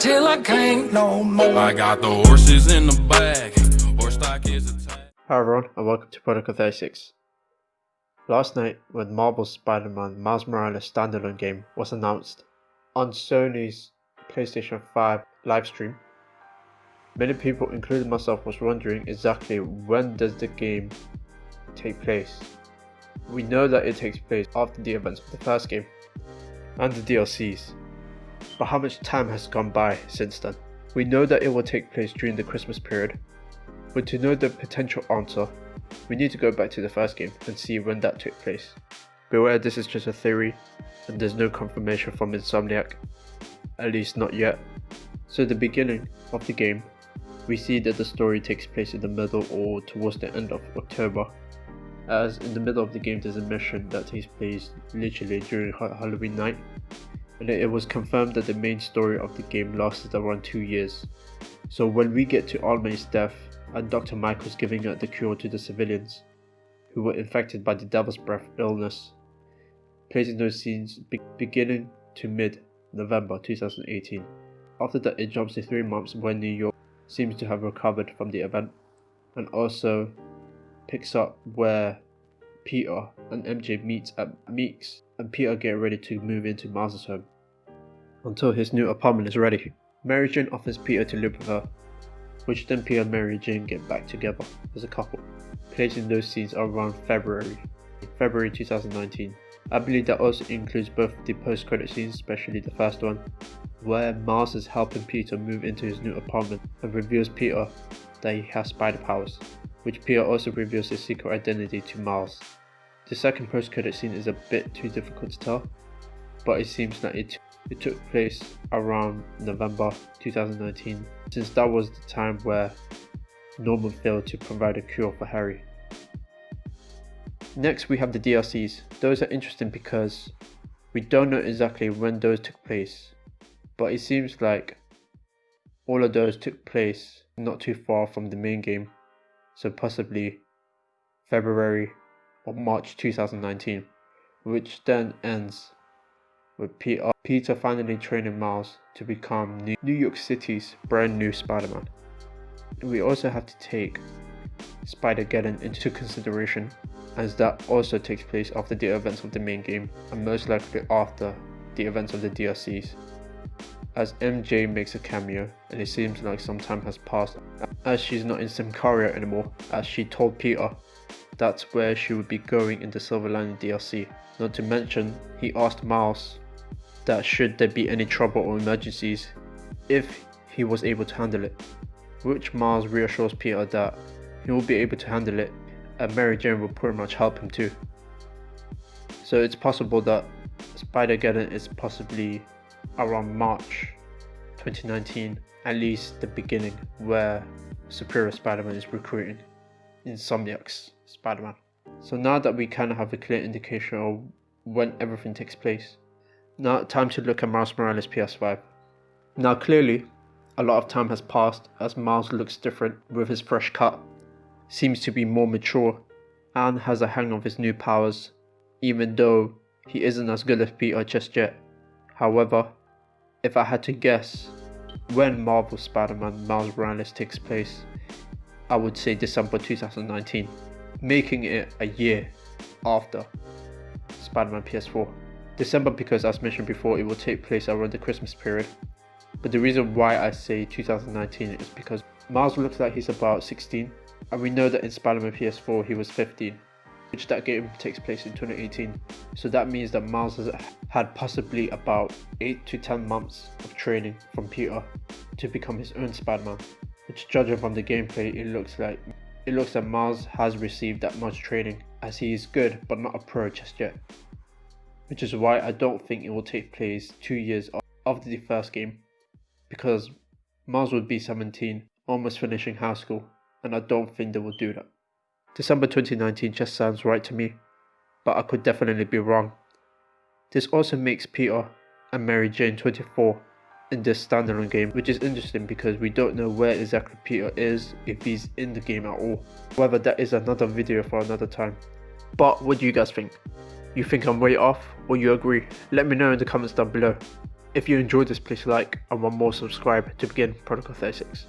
till I can't no more. I got the horses in the bag. Horse stock is attacked. Hi everyone, and welcome to Protocol 36. Last night, when Marvel's Spider-Man Miles Morales standalone game was announced on Sony's PlayStation 5 livestream, many people, including myself, was wondering exactly when does the game take place. We know that it takes place after the events of the first game and the DLCs, but how much time has gone by since then? We know that it will take place during the Christmas period, but to know the potential answer, we need to go back to the first game and see when that took place. Beware, this is just a theory and there's no confirmation from Insomniac, at least not yet. So the beginning of the game, we see that the story takes place in the middle or towards the end of October, as in the middle of the game there's a mission that takes place literally during Halloween night, and it was confirmed that the main story of the game lasted around 2 years. So when we get to Aunt May's death and Dr. Michael's giving out the cure to the civilians who were infected by the Devil's Breath illness, placing those scenes beginning to mid-November 2018. After that, it jumps to 3 months when New York seems to have recovered from the event, and also picks up where Peter and MJ meet at Meek's, and Peter get ready to move into Miles' home until his new apartment is ready. Mary Jane offers Peter to live with her, which then Peter and Mary Jane get back together as a couple, placing those scenes around February 2019. I believe that also includes both the post-credit scenes, especially the first one, where Miles is helping Peter move into his new apartment and reveals Peter that he has spider powers, which Peter also reveals his secret identity to Miles. The second post-credit scene is a bit too difficult to tell, but it seems that it took place around November 2019, since that was the time where Norman failed to provide a cure for Harry. Next we have the DLCs. Those are interesting because we don't know exactly when those took place, but it seems like all of those took place not too far from the main game, so possibly February or March 2019, which then ends with Peter finally training Miles to become New York City's brand new Spider-Man. We also have to take Spider-Geddon into consideration, as that also takes place after the events of the main game and most likely after the events of the DLCs, as MJ makes a cameo and it seems like some time has passed, as she's not in Symkaria anymore, as she told Peter that's where she would be going in the Silver Lining DLC. Not to mention, he asked Miles that should there be any trouble or emergencies, if he was able to handle it, which Miles reassures Peter that he will be able to handle it, and Mary Jane will pretty much help him too. So it's possible that Spider-Geddon is possibly around March 2019, at least the beginning, where Superior Spider-Man is recruiting Insomniac's Spider-Man. So now that we kind of have a clear indication of when everything takes place, now time to look at Miles Morales PS5. Now clearly, a lot of time has passed as Miles looks different with his fresh cut, seems to be more mature, and has a hang of his new powers, even though he isn't as good as Peter just yet. However, if I had to guess when Marvel's Spider-Man Miles Morales takes place, I would say December 2019, making it a year after Spider-Man PS4. December because, as mentioned before, it will take place around the Christmas period. But the reason why I say 2019 is because Miles looks like he's about 16, and we know that in Spider-Man PS4 he was 15, which that game takes place in 2018. So that means that Miles has had possibly about 8 to 10 months of training from Peter to become his own Spider-Man, which, judging from the gameplay, it looks like Miles has received that much training, as he is good but not a pro just yet. Which is why I don't think it will take place 2 years after the first game, because Miles would be 17, almost finishing high school, and I don't think they will do that. December 2019 just sounds right to me, but I could definitely be wrong. This also makes Peter and Mary Jane 24 in this standalone game, which is interesting because we don't know where exactly Peter is, if he's in the game at all. However, that is another video for another time. But what do you guys think? You think I'm way off, or you agree? Let me know in the comments down below. If you enjoyed this, please like and one more subscribe to begin Protocol 36.